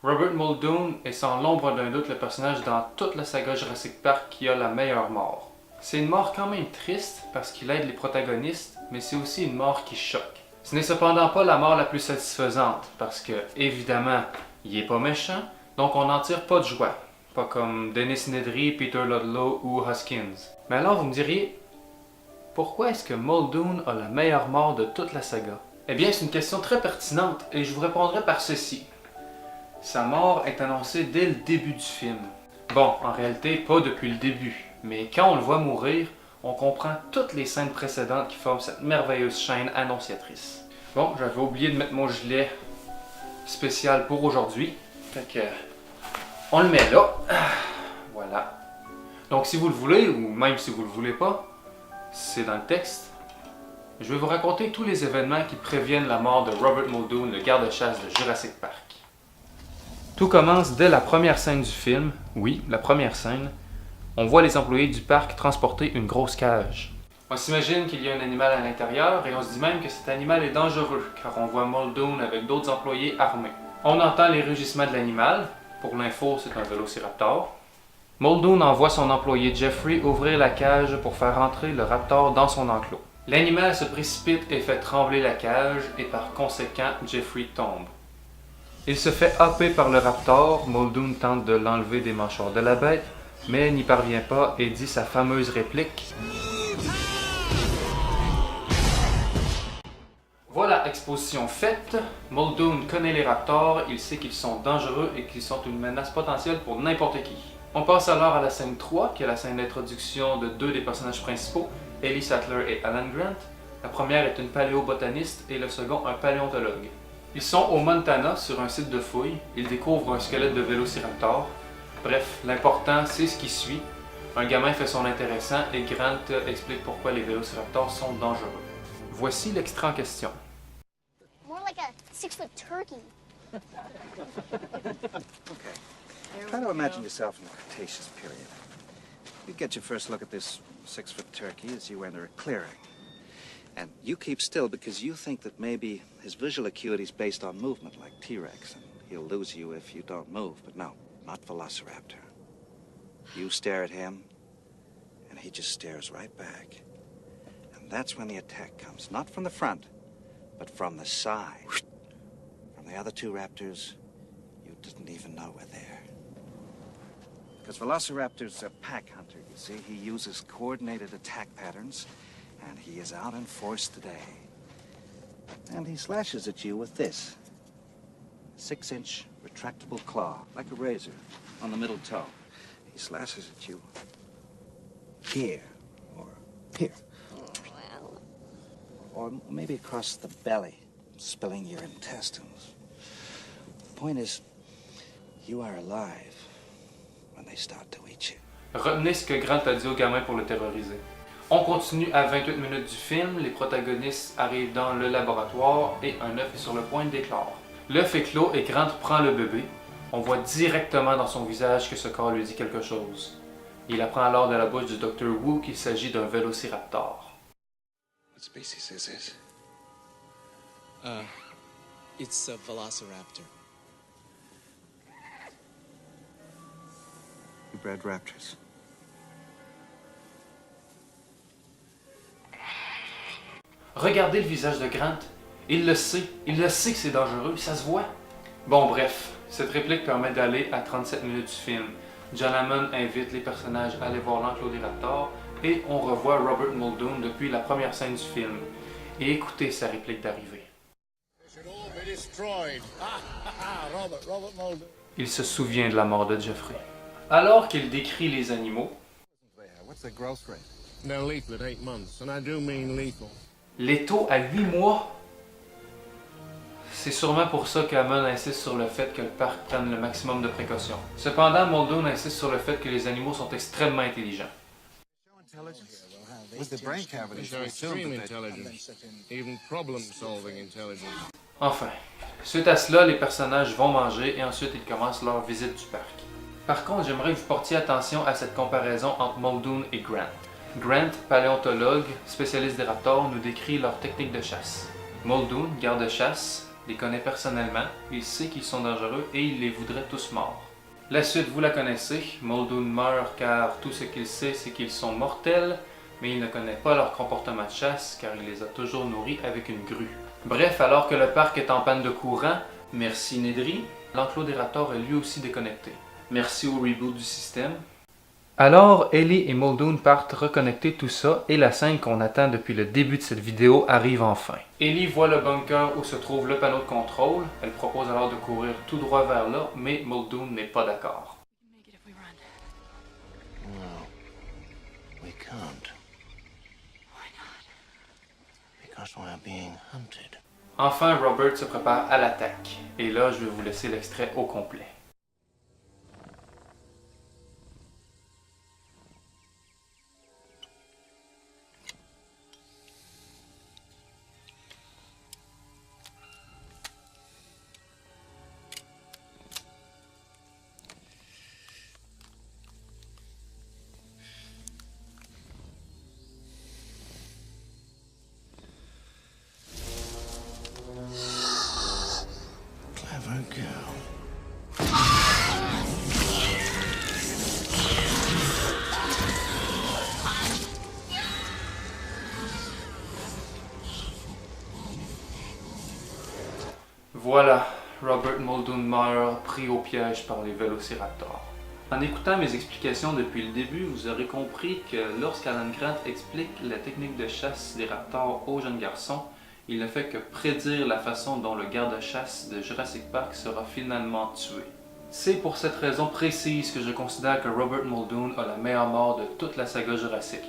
Robert Muldoon est sans l'ombre d'un doute le personnage dans toute la saga Jurassic Park qui a la meilleure mort. C'est une mort quand même triste parce qu'il aide les protagonistes, mais c'est aussi une mort qui choque. Ce n'est cependant pas la mort la plus satisfaisante parce que, évidemment, il est pas méchant, donc on n'en tire pas de joie. Pas comme Dennis Nedry, Peter Ludlow ou Hoskins. Mais alors vous me diriez, pourquoi est-ce que Muldoon a la meilleure mort de toute la saga? Eh bien, c'est une question très pertinente et je vous répondrai par ceci. Sa mort est annoncée dès le début du film. Bon, en réalité, pas depuis le début, mais quand on le voit mourir, on comprend toutes les scènes précédentes qui forment cette merveilleuse chaîne annonciatrice. Bon, j'avais oublié de mettre mon gilet spécial pour aujourd'hui, fait que on le met là. Voilà. Donc si vous le voulez, ou même si vous le voulez pas, c'est dans le texte. Je vais vous raconter tous les événements qui préviennent la mort de Robert Muldoon, le garde-chasse de Jurassic Park. Tout commence dès la première scène du film. Oui, la première scène. On voit les employés du parc transporter une grosse cage. On s'imagine qu'il y a un animal à l'intérieur et on se dit même que cet animal est dangereux car on voit Muldoon avec d'autres employés armés. On entend les rugissements de l'animal. Pour l'info, c'est un vélociraptor. Muldoon envoie son employé Jeffrey ouvrir la cage pour faire entrer le raptor dans son enclos. L'animal se précipite et fait trembler la cage et par conséquent, Jeffrey tombe. Il se fait happer par le raptor, Muldoon tente de l'enlever des mâchoires de la bête, mais n'y parvient pas et dit sa fameuse réplique. Voilà, exposition faite. Muldoon connaît les raptors, il sait qu'ils sont dangereux et qu'ils sont une menace potentielle pour n'importe qui. On passe alors à la scène 3, qui est la scène d'introduction de deux des personnages principaux, Ellie Sattler et Alan Grant. La première est une paléobotaniste et le second un paléontologue. Ils sont au Montana sur un site de fouilles, ils découvrent un squelette de vélociraptor. Bref, l'important c'est ce qui suit. Un gamin fait son intéressant et Grant explique pourquoi les vélociraptors sont dangereux. Voici l'extrait en question. More like a 6-foot turkey. Okay. Try to imagine yourself in the Cretaceous period. You get your first look at this 6-foot turkey as you enter a clearing. And you keep still because you think that maybe his visual acuity is based on movement, like T-Rex, and he'll lose you if you don't move. But no, not Velociraptor. You stare at him, and he just stares right back. And that's when the attack comes, not from the front, but from the side. From the other two raptors, you didn't even know were there. Because Velociraptor's a pack hunter, you see. He uses coordinated attack patterns, and he is out in force today. And he slashes at you with this 6-inch retractable claw, like a razor, on the middle toe. He slashes at you here, or here. Or maybe across the belly, spilling your intestines. The point is, you are alive when they start to eat you. Retenez ce que Grant a dit au gamin pour le terroriser. On continue à 28 minutes du film, les protagonistes arrivent dans le laboratoire et un œuf est sur le point d'éclore. L'œuf est clos et Grant prend le bébé. On voit directement dans son visage que ce corps lui dit quelque chose. Il apprend alors de la bouche du Dr. Wu qu'il s'agit d'un vélociraptor. What species is this? It's a velociraptor. You bred raptors. Regardez le visage de Grant. Il le sait que c'est dangereux, ça se voit. Bon bref, cette réplique permet d'aller à 37 minutes du film. John Hammond invite les personnages à aller voir l'enclos des raptors et on revoit Robert Muldoon depuis la première scène du film. Et écoutez sa réplique d'arrivée. Il se souvient de la mort de Jeffrey. Alors qu'il décrit les animaux, What's the growth rate? They're lethal at 8 months, and I do mean lethal. l'étau à 8 mois. C'est sûrement pour ça qu'Hammond insiste sur le fait que le parc prenne le maximum de précautions. Cependant, Muldoon insiste sur le fait que les animaux sont extrêmement intelligents. With the brain cavity, They show extreme intelligence, even problem-solving intelligence. Enfin, suite à cela, les personnages vont manger et ensuite ils commencent leur visite du parc. Par contre, j'aimerais que vous portiez attention à cette comparaison entre Muldoon et Grant. Grant, paléontologue, spécialiste des raptors, nous décrit leur technique de chasse. Muldoon, garde-chasse, les connaît personnellement, il sait qu'ils sont dangereux et il les voudrait tous morts. La suite, vous la connaissez, Muldoon meurt car tout ce qu'il sait c'est qu'ils sont mortels, mais il ne connaît pas leur comportement de chasse car il les a toujours nourris avec une grue. Bref, alors que le parc est en panne de courant, merci Nedry, l'enclos des raptors est lui aussi déconnecté. Merci au reboot du système. Alors, Ellie et Muldoon partent reconnecter tout ça et la scène qu'on attend depuis le début de cette vidéo arrive enfin. Ellie voit le bunker où se trouve le panneau de contrôle, elle propose alors de courir tout droit vers là, mais Muldoon n'est pas d'accord. No, we can't. Why not? Because we're being hunted. Enfin, Robert se prépare à l'attaque. Et là, je vais vous laisser l'extrait au complet. Clever girl. Voilà, Robert Muldoon meurt pris au piège par les vélociraptors. En écoutant mes explications depuis le début, vous aurez compris que lorsqu'Alan Grant explique la technique de chasse des raptors aux jeunes garçons, il ne fait que prédire la façon dont le garde-chasse de Jurassic Park sera finalement tué. C'est pour cette raison précise que je considère que Robert Muldoon a la meilleure mort de toute la saga Jurassic,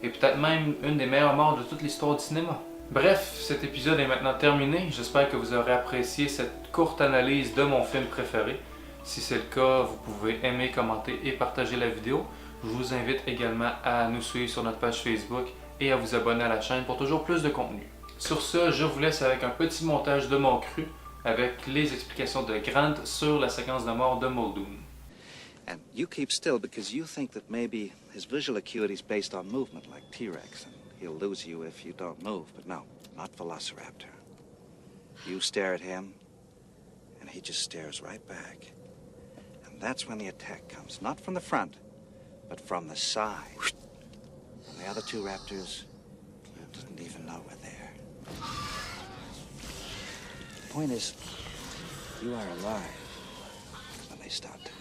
et peut-être même une des meilleures morts de toute l'histoire du cinéma. Bref, cet épisode est maintenant terminé, j'espère que vous aurez apprécié cette courte analyse de mon film préféré. Si c'est le cas, vous pouvez aimer, commenter et partager la vidéo. Je vous invite également à nous suivre sur notre page Facebook et à vous abonner à la chaîne pour toujours plus de contenu. Sur ce, je vous laisse avec un petit montage de mon cru avec les explications de Grant sur la séquence de mort de Muldoon. And you keep still because you think that maybe his visual acuity is based on movement like T-Rex, and he'll lose you if you don't move. But no, not Velociraptor. You stare at him, and he just stares right back. And that's when the attack comes, not from the front, but from the side. And the other two raptors didn't even know we're there. The point is, you are alive when they start to